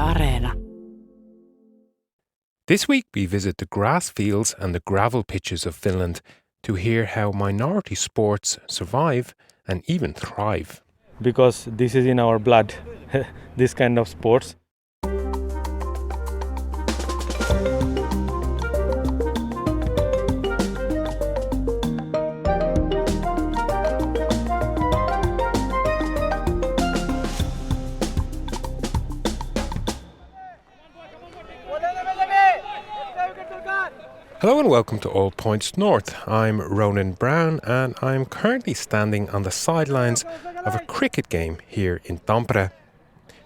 Areena. This week we visit the grass fields and the gravel pitches of Finland to hear how minority sports survive and even thrive. Because this is in our blood, this kind of sports. Hello and welcome to All Points North. I'm Ronan Browne and I'm currently standing on the sidelines of a cricket game here in Tampere.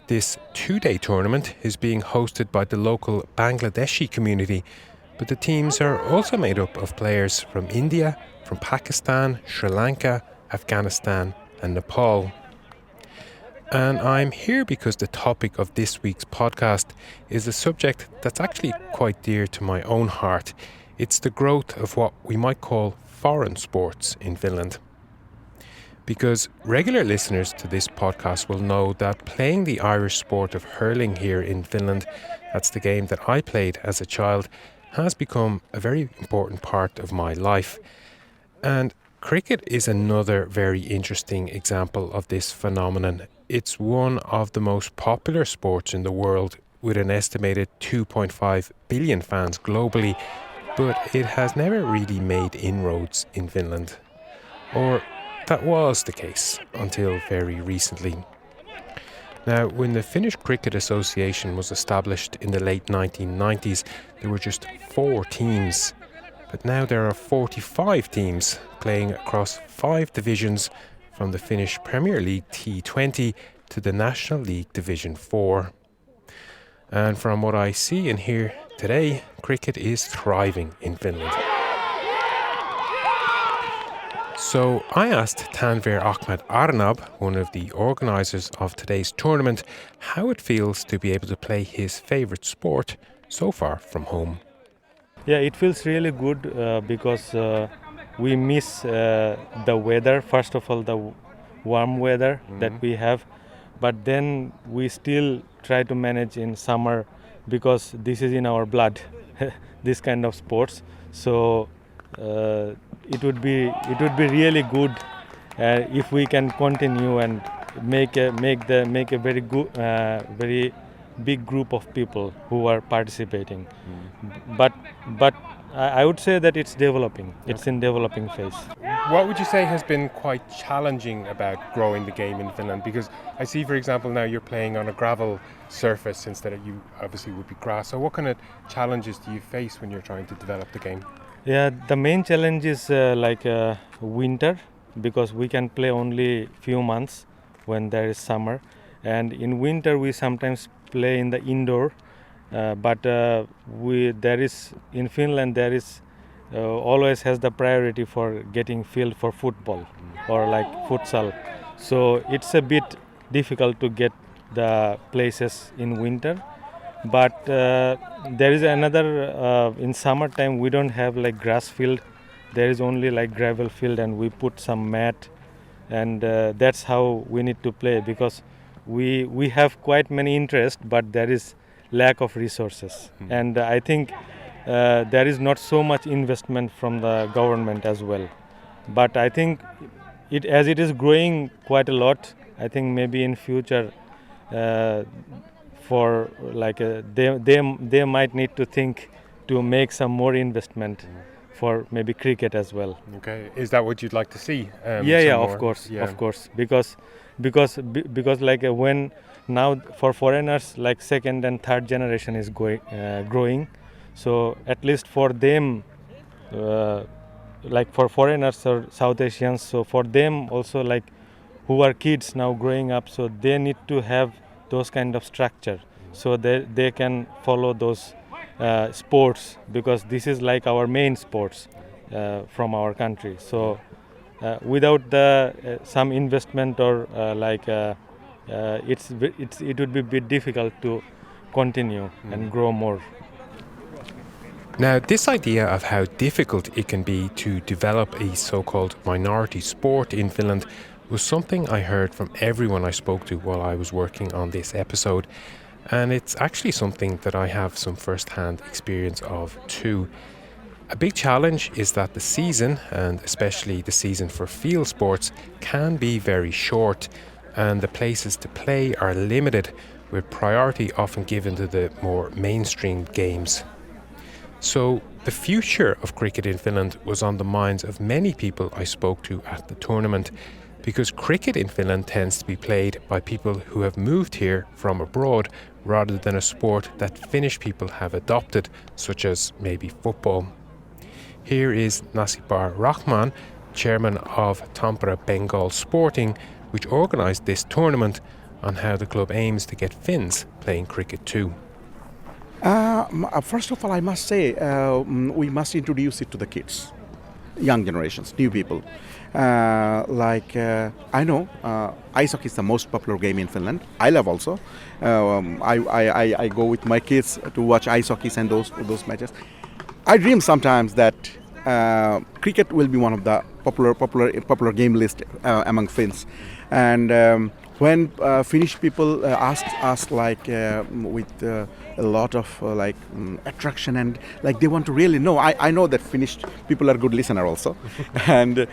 This two-day tournament is being hosted by the local Bangladeshi community, but the teams are also made up of players from India, from Pakistan, Sri Lanka, Afghanistan and Nepal. And I'm here because the topic of this week's podcast is a subject that's actually quite dear to my own heart. It's the growth of what we might call foreign sports in Finland. Because regular listeners to this podcast will know that playing the Irish sport of hurling here in Finland, that's the game that I played as a child, has become a very important part of my life. And cricket is another very interesting example of this phenomenon. It's one of the most popular sports in the world, with an estimated 2.5 billion fans globally, but it has never really made inroads in Finland. Or that was the case until very recently. Now, when the Finnish Cricket Association was established in the late 1990s, there were just 4 teams. But now there are 45 teams playing across 5 divisions, from the Finnish Premier League T20 to the National League Division 4. And from what I see and hear today, cricket is thriving in Finland. So I asked Tanver Ahmed Arnab, one of the organisers of today's tournament, how it feels to be able to play his favourite sport so far from home. Yeah, it feels really good because we miss the weather. First of all, the warm weather that we have, but then we still try to manage in summer because this is in our blood, this kind of sports. So it would be really good if we can continue and make a very good, very big group of people who are participating. But I would say that it's developing. It's in developing phase. What would you say has been quite challenging about growing the game in Finland? Because I see, for example, now you're playing on a gravel surface instead of, you obviously would be grass. So what kind of challenges do you face when you're trying to develop the game? Yeah, the main challenge is winter, because we can play only few months when there is summer. And in winter we sometimes play in the indoor. But in Finland there is always has the priority for getting field for football or like futsal. So it's a bit difficult to get the places in winter. But there is another, in summertime we don't have like grass field. There is only like gravel field, and we put some mat, and that's how we need to play, because we have quite many interests, but there is lack of resources. And I think there is not so much investment from the government as well. But I think as it is growing quite a lot, I think maybe in future for like they might need to think to make some more investment for maybe cricket as well. Okay, is that what you'd like to see? Of course, because like when now for foreigners, like second and third generation is growing, so at least for them, like for foreigners or South Asians, so for them also, like who are kids now growing up, so they need to have those kind of structure, so they can follow those sports, because this is like our main sports from our country. So without the some investment or it would be a bit difficult to continue and grow more. Now, this idea of how difficult it can be to develop a so-called minority sport in Finland was something I heard from everyone I spoke to while I was working on this episode. And it's actually something that I have some first-hand experience of too. A big challenge is that the season, and especially the season for field sports, can be very short, and the places to play are limited, with priority often given to the more mainstream games. So the future of cricket in Finland was on the minds of many people I spoke to at the tournament, because cricket in Finland tends to be played by people who have moved here from abroad rather than a sport that Finnish people have adopted, such as maybe football. Here is Nasipar Rahman, chairman of Tampere Bengal Sporting, which organised this tournament, on how the club aims to get Finns playing cricket too. First of all, I must say we must introduce it to the kids, young generations, new people. I know ice hockey is the most popular game in Finland. I love also. I go with my kids to watch ice hockey and those matches. I dream sometimes that cricket will be one of the popular game list among Finns, and when Finnish people ask us with a lot of attraction and they want to really know. I know that Finnish people are good listener also, and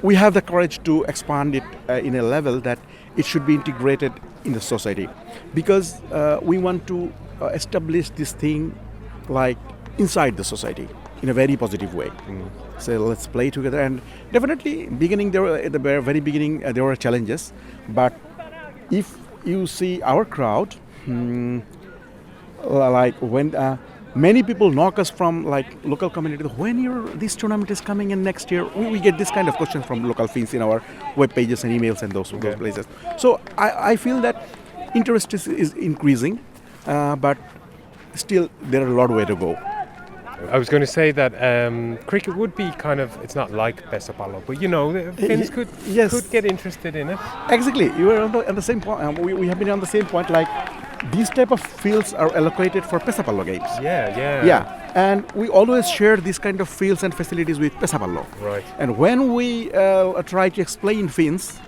we have the courage to expand it in a level that it should be integrated in the society, because we want to establish this thing inside the society in a very positive way. So let's play together, and definitely at the very beginning there were challenges, but if you see our crowd, when many people knock us from local community, when this tournament is coming in next year, we get this kind of questions from local Finns in our web pages and emails and those places. So I feel that interest is increasing, but still there are a lot of way to go. I was going to say that cricket would be it's not like pesäpallo, but Finns could get interested in it. Exactly, you are on the same point. We have been on the same point. These type of fields are allocated for pesäpallo games. Yeah. And we always share these kind of fields and facilities with pesäpallo. Right. And when we try to explain Finns,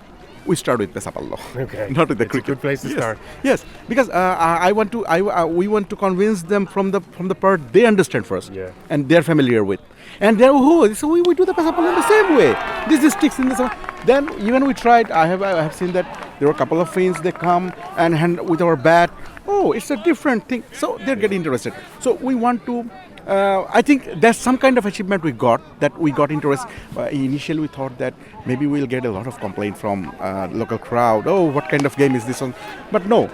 we start with pesäpallo. Okay. Not with the it's cricket. A good place to start. Yes, because we want to convince them from the part they understand first, and they're familiar with, and they're so we do the pesäpallo in the same way. This sticks in this. Then even we tried. I have seen that there were a couple of Finns. They come and hand with our bat. Oh, it's a different thing. So they're getting interested. So we want to. I think that's some kind of achievement we got interest. Initially we thought that maybe we'll get a lot of complaint from local crowd. Oh, what kind of game is this one? But no,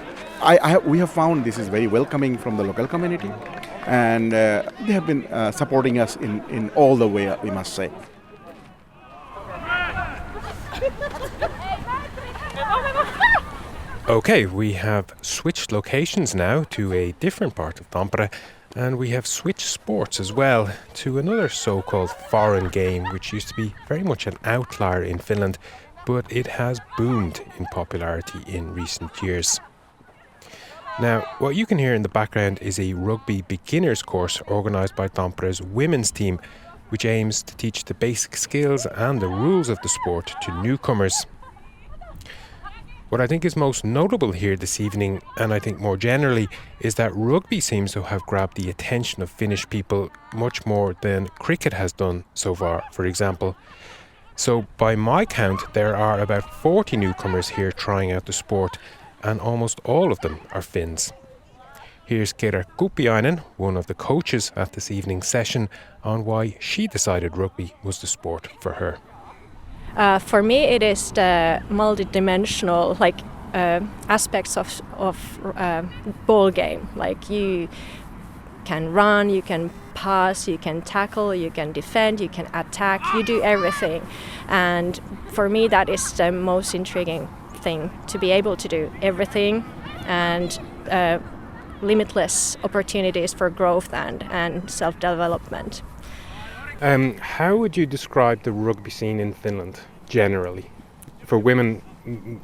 we have found this is very welcoming from the local community, and they have been supporting us in all the way, we must say. Okay, we have switched locations now to a different part of Tampere, and we have switched sports as well to another so-called foreign game, which used to be very much an outlier in Finland, but it has boomed in popularity in recent years. Now, what you can hear in the background is a rugby beginners course organised by Tampere's women's team, which aims to teach the basic skills and the rules of the sport to newcomers. What I think is most notable here this evening, and I think more generally, is that rugby seems to have grabbed the attention of Finnish people much more than cricket has done so far, for example. So by my count, there are about 40 newcomers here trying out the sport, and almost all of them are Finns. Here's Kera Kupiainen, one of the coaches at this evening's session, on why she decided rugby was the sport for her. For me, it is the multi-dimensional aspects of ball game. You can run, you can pass, you can tackle, you can defend, you can attack. You do everything, and for me, that is the most intriguing thing, to be able to do everything, and limitless opportunities for growth and self-development. How would you describe the rugby scene in Finland generally? For women,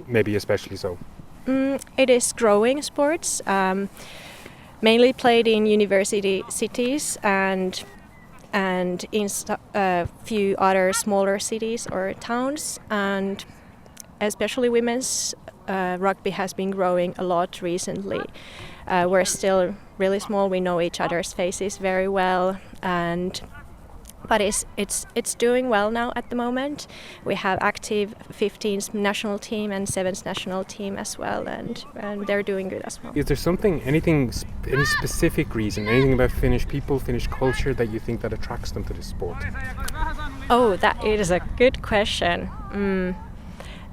maybe especially so. It is growing sports, mainly played in university cities and in a few other smaller cities or towns, and especially women's rugby has been growing a lot recently. We're still really small. We know each other's faces very well, but it's doing well now at the moment. We have active 15s national team and 7s national team as well, and they're doing good as well. Is there any specific reason, anything about Finnish people, Finnish culture that you think that attracts them to this sport? Oh, that is a good question.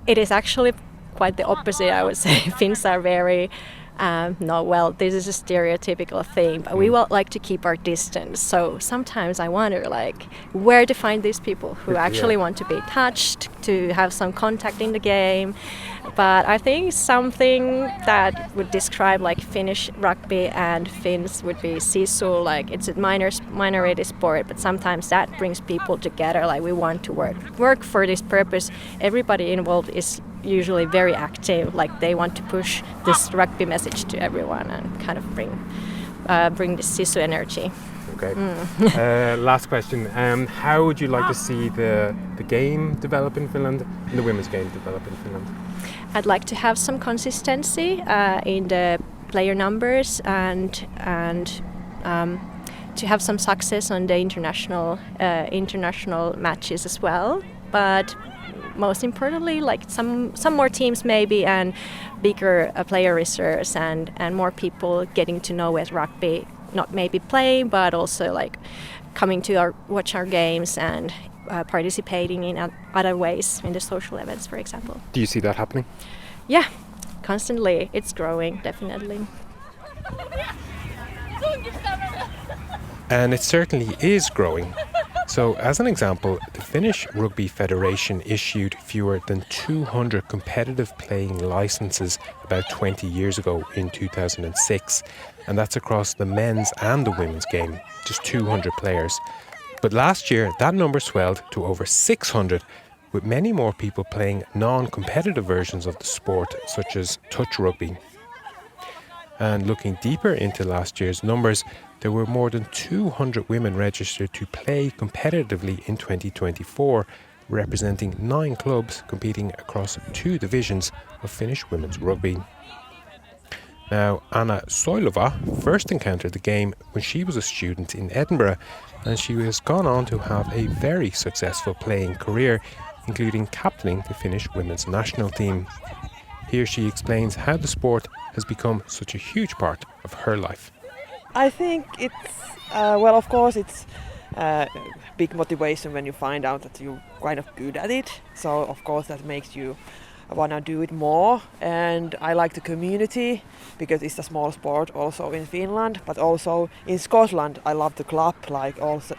It is actually quite the opposite, I would say. Finns are very this is a stereotypical thing, but we like to keep our distance. So sometimes I wonder, where to find these people who actually want to be touched, to have some contact in the game. But I think something that would describe Finnish rugby and Finns would be sisu. It's a minority sport, but sometimes that brings people together. We want to work for this purpose. Everybody involved is usually very active. They want to push this rugby message to everyone and kind of bring this sisu energy. Okay. Last question. How would you like to see the game develop in Finland and the women's game develop in Finland? I'd like to have some consistency in the player numbers and to have some success on the international matches as well. But most importantly, some more teams maybe, and bigger player reserves and more people getting to know with rugby, not maybe playing, but also coming to watch our games and participating in other ways in the social events, for example. Do you see that happening? Yeah, constantly. It's growing, definitely. And it certainly is growing. So, as an example, the Finnish Rugby Federation issued fewer than 200 competitive playing licenses about 20 years ago in 2006. And that's across the men's and the women's game, just 200 players. But last year, that number swelled to over 600, with many more people playing non-competitive versions of the sport, such as touch rugby. And looking deeper into last year's numbers, there were more than 200 women registered to play competitively in 2024, representing 9 clubs competing across 2 divisions of Finnish women's rugby. Now, Anna Soilova first encountered the game when she was a student in Edinburgh, and she has gone on to have a very successful playing career, including captaining the Finnish women's national team. Here she explains how the sport has become such a huge part of her life. I think it's, of course it's big motivation when you find out that you're kind of good at it. So of course that makes you want to do it more. And I like the community because it's a small sport also in Finland, but also in Scotland I love the club,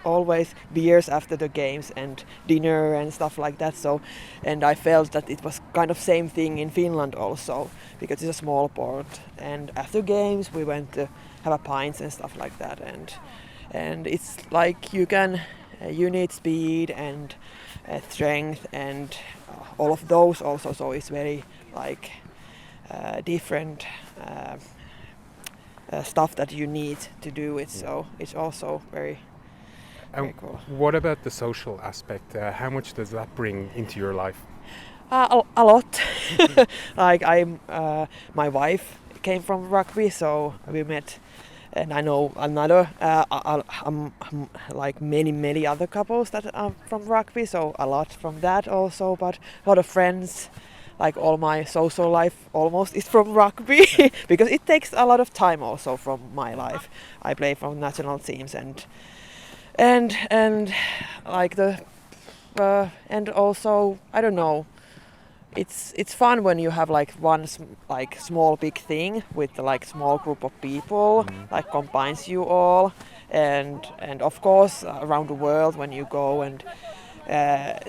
always beers after the games and dinner and stuff like that. So, and I felt that it was kind of same thing in Finland also because it's a small sport. And after games we went to have a pints and stuff like that. And it's you need speed and strength and all of those also, so it's very different stuff that you need to do it, so it's also very cool. What about the social aspect? How much does that bring into your life? A lot. My wife came from rugby, so we met. And I know another, many other couples that are from rugby, so a lot from that also, but a lot of friends, all my social life almost is from rugby, because it takes a lot of time also from my life. I play from national teams and also, I don't know, it's fun when you have one small big thing with small group of people, combines you all, and of course around the world when you go and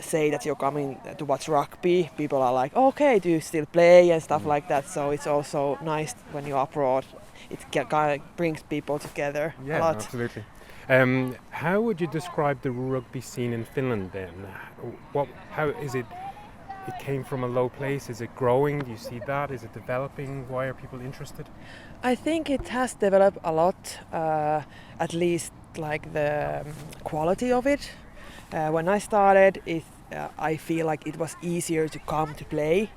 say that you're coming to watch rugby, people are like, okay, do you still play and stuff like that. So it's also nice when you're abroad. It kind of brings people together a lot. Absolutely. How would you describe the rugby scene in Finland then? How is it? It came from a low place. Is it growing? Do you see that? Is it developing? Why are people interested? I think it has developed a lot, at least the quality of it. When I started, I feel like it was easier to come to play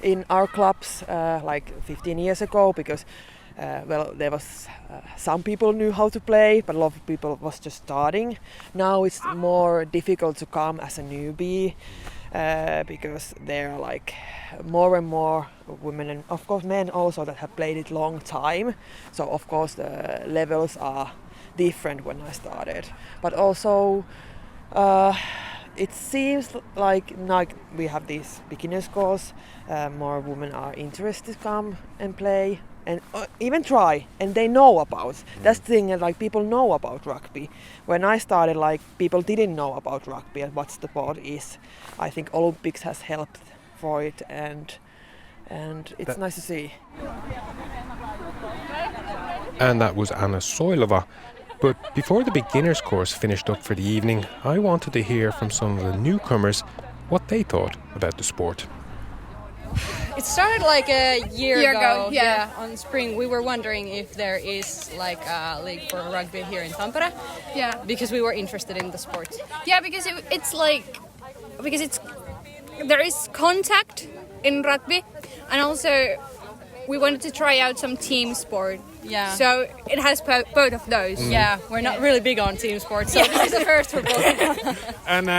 in our clubs like 15 years ago, because there was some people knew how to play, but a lot of people was just starting. Now it's more difficult to come as a newbie because there are like more and more women, and of course men also, that have played it long time. So of course the levels are different when I started, but also it seems like we have these beginners course, more women are interested to come and play and even try, and they know about. That's the thing, like people know about rugby. When I started, like people didn't know about rugby and what the sport is. I think Olympics has helped for it, and it's nice to see. And that was Anna Soilova. But before the beginners course finished up for the evening, I wanted to hear from some of the newcomers what they thought about the sport. It started like a year ago. Yeah. On spring. We were wondering if there is like a league for rugby here in Tampere. Yeah. Because we were interested in the sport. Yeah, because there is contact in rugby, and also we wanted to try out some team sport. Yeah. So it has both of those. Yeah, we're not really big on team sports, so this is the first for both. And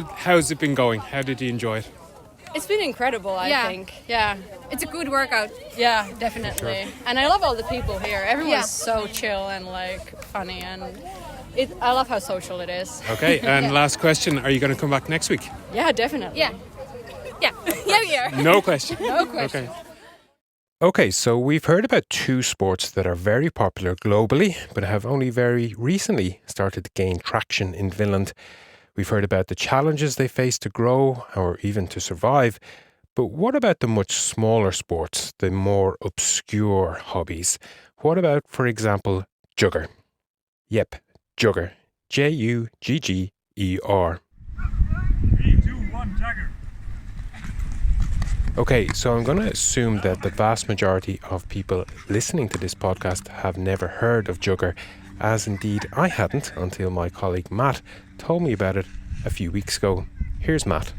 how's it been going? How did you enjoy it? It's been incredible, I think. Yeah. It's a good workout. Yeah, definitely. Sure. And I love all the people here. Everyone's Yeah. so chill and like funny, and I love how social it is. Okay, and last question, are you going to come back next week? Yeah, definitely. Yeah. Yeah. No question. No question. Okay. Okay, so we've heard about two sports that are very popular globally, but have only very recently started to gain traction in Finland. We've heard about the challenges they face to grow or even to survive. But what about the much smaller sports, the more obscure hobbies? What about, for example, Jugger? Yep, Jugger. Jugger. 3, 2, 1, Jugger. Okay, so I'm going to assume that the vast majority of people listening to this podcast have never heard of Jugger, as indeed I hadn't until my colleague Matt told me about it a few weeks ago. Here's Matt.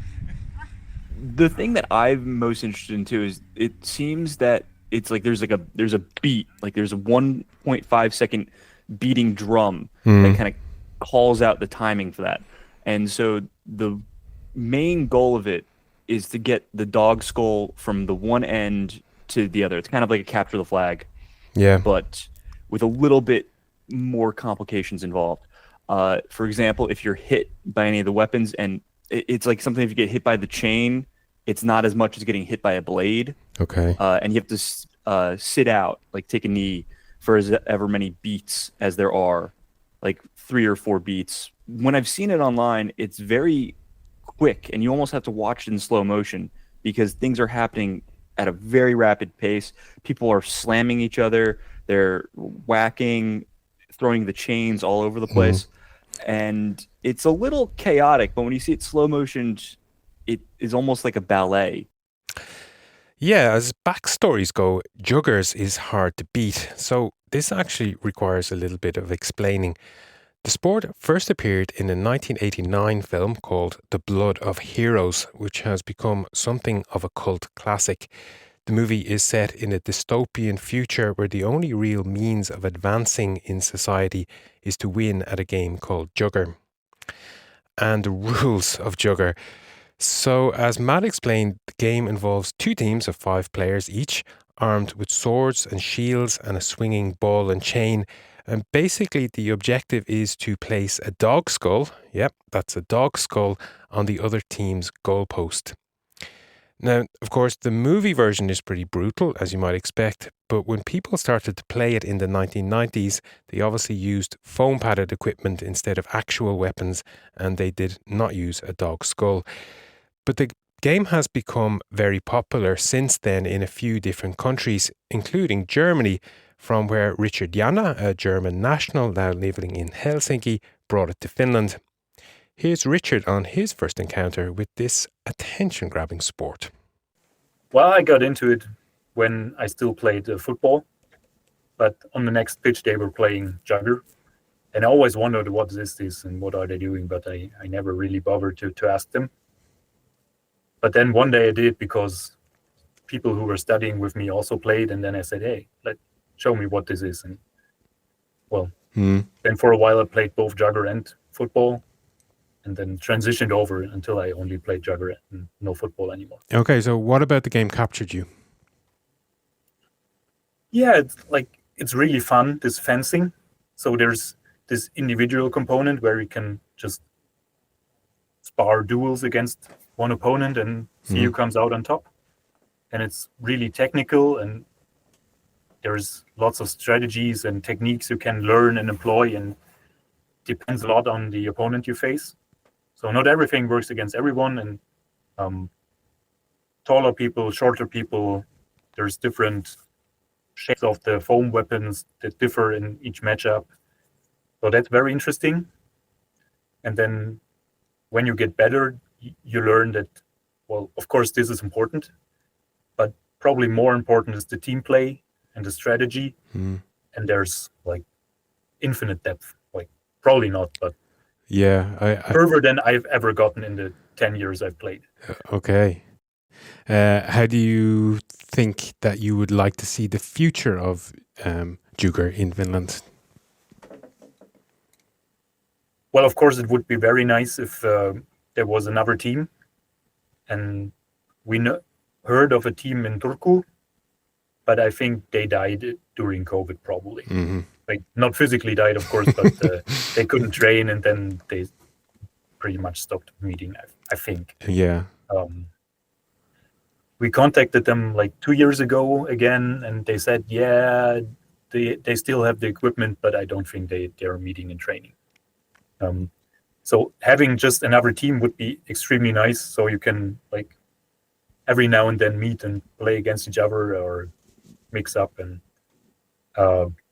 The thing that I'm most interested in too is it seems that it's like there's a beat, like there's a 1.5 second beating drum that kind of calls out the timing for that. And so the main goal of it is to get the dog skull from the one end to the other. It's kind of like a capture the flag. Yeah. But with a little bit more complications involved. For example, if you're hit by any of the weapons, and it's like something, if you get hit by the chain, it's not as much as getting hit by a blade. Okay. And you have to sit out, like take a knee for ever many beats as there are, like 3 or 4 beats. When I've seen it online, it's very quick, and you almost have to watch it in slow motion because things are happening at a very rapid pace. People are slamming each other, they're whacking, throwing the chains all over the place, and it's a little chaotic, but when you see it slow motion, it is almost like a ballet. Yeah, as backstories go, Juggers is hard to beat, so this actually requires a little bit of explaining. The sport first appeared in a 1989 film called The Blood of Heroes, which has become something of a cult classic. The movie is set in a dystopian future where the only real means of advancing in society is to win at a game called Jugger. And the rules of Jugger. So, as Matt explained, the game involves 2 teams of 5 players each, armed with swords and shields and a swinging ball and chain. And basically the objective is to place a dog skull, yep, that's a dog skull, on the other team's goalpost. Now, of course, the movie version is pretty brutal, as you might expect, but when people started to play it in the 1990s, they obviously used foam-padded equipment instead of actual weapons, and they did not use a dog skull. But the game has become very popular since then in a few different countries, including Germany, from where Richard Jana, a German national now living in Helsinki, brought it to Finland. Here's Richard on his first encounter with this attention-grabbing sport. Well, I got into it when I still played football, but on the next pitch they were playing Jugger. And I always wondered what is this and what are they doing, but I never really bothered to ask them. But then one day I did, because people who were studying with me also played, and then I said, hey, show me what this is. And well, then for a while I played both Jugger and football, and then transitioned over until I only played Jugger and no football anymore. Okay, so what about the game captured you? Yeah, it's really fun, this fencing. So there's this individual component where you can just spar duels against one opponent and see who comes out on top. And it's really technical, and there's lots of strategies and techniques you can learn and employ, and depends a lot on the opponent you face. So not everything works against everyone, and taller people, shorter people, there's different shapes of the foam weapons that differ in each matchup. So that's very interesting. And then when you get better, you learn that, well, of course, this is important, but probably more important is the team play and the strategy. And there's infinite depth. Probably not, but further than I've ever gotten in the 10 years I've played. Okay. How do you think that you would like to see the future of Jugger in Finland? Well, of course, it would be very nice if there was another team. And we heard of a team in Turku, but I think they died during COVID probably. Not physically died, of course, but they couldn't train, and then they pretty much stopped meeting, I think. Yeah. We contacted them 2 years ago again, and they said, yeah, they still have the equipment, but I don't think they're meeting and training. So having just another team would be extremely nice, so you can every now and then meet and play against each other or mix up, and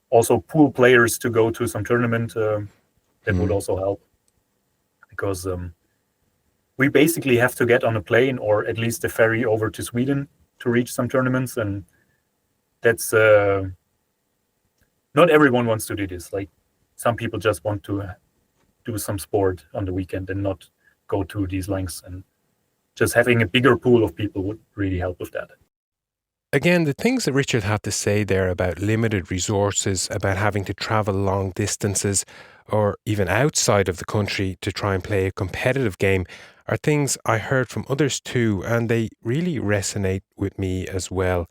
also pool players to go to some tournament. That would also help, because we basically have to get on a plane or at least a ferry over to Sweden to reach some tournaments, and that's not everyone wants to do this. Some people just want to do some sport on the weekend and not go to these lengths, and just having a bigger pool of people would really help with that. Again, the things that Richard had to say there about limited resources, about having to travel long distances or even outside of the country to try and play a competitive game are things I heard from others too, and they really resonate with me as well.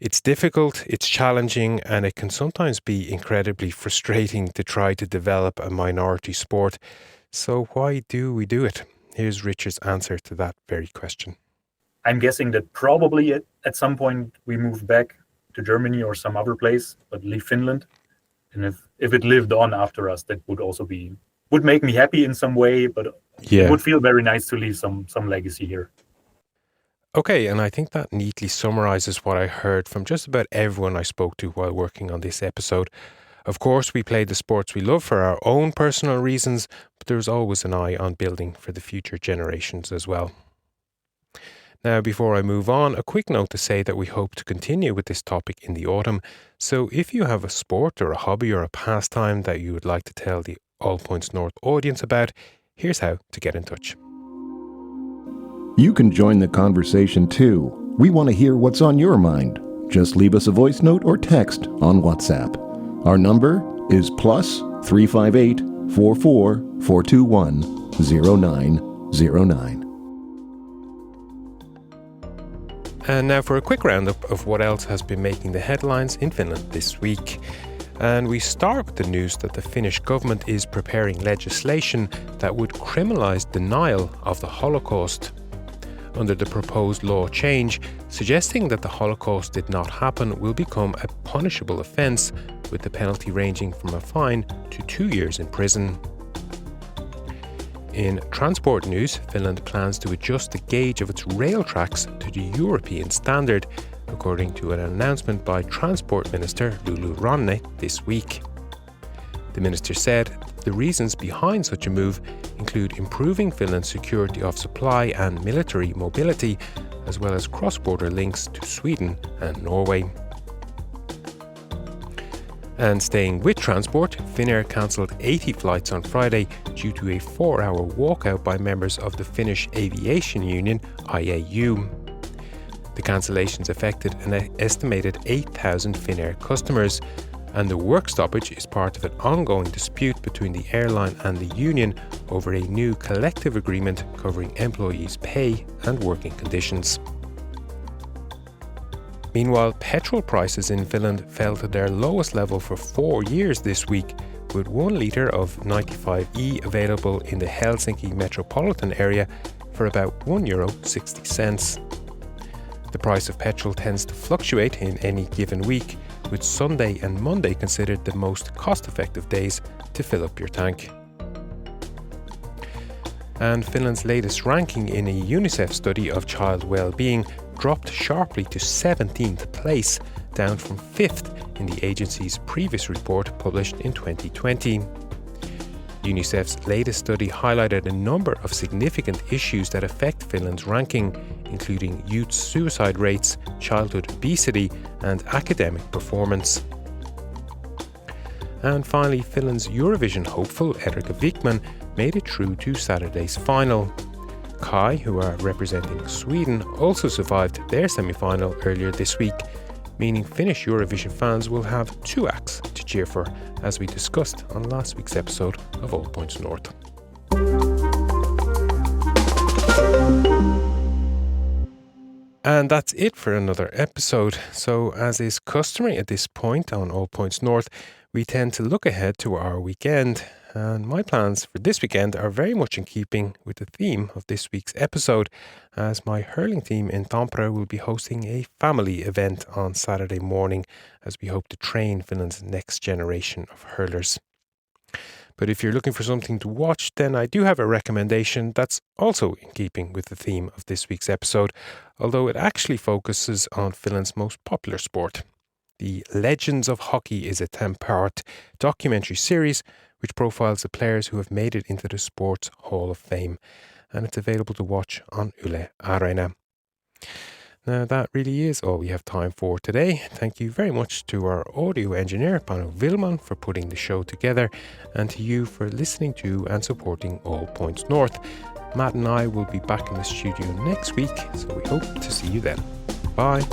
It's difficult, it's challenging, and it can sometimes be incredibly frustrating to try to develop a minority sport. So why do we do it? Here's Richard's answer to that very question. I'm guessing that probably at some point we move back to Germany or some other place, but leave Finland. And if it lived on after us, that would also would make me happy in some way, but it would feel very nice to leave some legacy here. Okay, and I think that neatly summarizes what I heard from just about everyone I spoke to while working on this episode. Of course, we play the sports we love for our own personal reasons, but there's always an eye on building for the future generations as well. Now, before I move on, a quick note to say that we hope to continue with this topic in the autumn. So if you have a sport or a hobby or a pastime that you would like to tell the All Points North audience about, here's how to get in touch. You can join the conversation too. We want to hear what's on your mind. Just leave us a voice note or text on WhatsApp. Our number is +358 44 421 0909. And now for a quick roundup of what else has been making the headlines in Finland this week. And we start with the news that the Finnish government is preparing legislation that would criminalise denial of the Holocaust. Under the proposed law change, suggesting that the Holocaust did not happen will become a punishable offence, with the penalty ranging from a fine to 2 years in prison. In transport news, Finland plans to adjust the gauge of its rail tracks to the European standard, according to an announcement by Transport Minister Lulu Ranne this week. The minister said the reasons behind such a move include improving Finland's security of supply and military mobility, as well as cross-border links to Sweden and Norway. And staying with transport, Finnair cancelled 80 flights on Friday due to a 4-hour walkout by members of the Finnish Aviation Union, IAU. The The cancellations affected an estimated 8,000 Finnair customers, and the work stoppage is part of an ongoing dispute between the airline and the union over a new collective agreement covering employees' pay and working conditions. Meanwhile, petrol prices in Finland fell to their lowest level for 4 years this week, with 1 litre of 95E available in the Helsinki metropolitan area for about €1.60. The price of petrol tends to fluctuate in any given week, with Sunday and Monday considered the most cost-effective days to fill up your tank. And Finland's latest ranking in a UNICEF study of child well-being dropped sharply to 17th place, down from 5th in the agency's previous report published in 2020. UNICEF's latest study highlighted a number of significant issues that affect Finland's ranking, including youth suicide rates, childhood obesity, and academic performance. And finally, Finland's Eurovision hopeful Erika Wikman made it through to Saturday's final. Kai, who are representing Sweden, also survived their semi-final earlier this week, meaning Finnish Eurovision fans will have 2 acts to cheer for, as we discussed on last week's episode of All Points North. And that's it for another episode. So, as is customary at this point on All Points North, we tend to look ahead to our weekend. And my plans for this weekend are very much in keeping with the theme of this week's episode, as my hurling team in Tampere will be hosting a family event on Saturday morning, as we hope to train Finland's next generation of hurlers. But if you're looking for something to watch, then I do have a recommendation that's also in keeping with the theme of this week's episode, although it actually focuses on Finland's most popular sport. The Legends of Hockey is a 10-part documentary series which profiles the players who have made it into the Sports Hall of Fame, and it's available to watch on Yle Areena. Now that really is all we have time for today. Thank you very much to our audio engineer Panu Willman for putting the show together, and to you for listening to and supporting All Points North. Matt and I will be back in the studio next week, so we hope to see you then. Bye.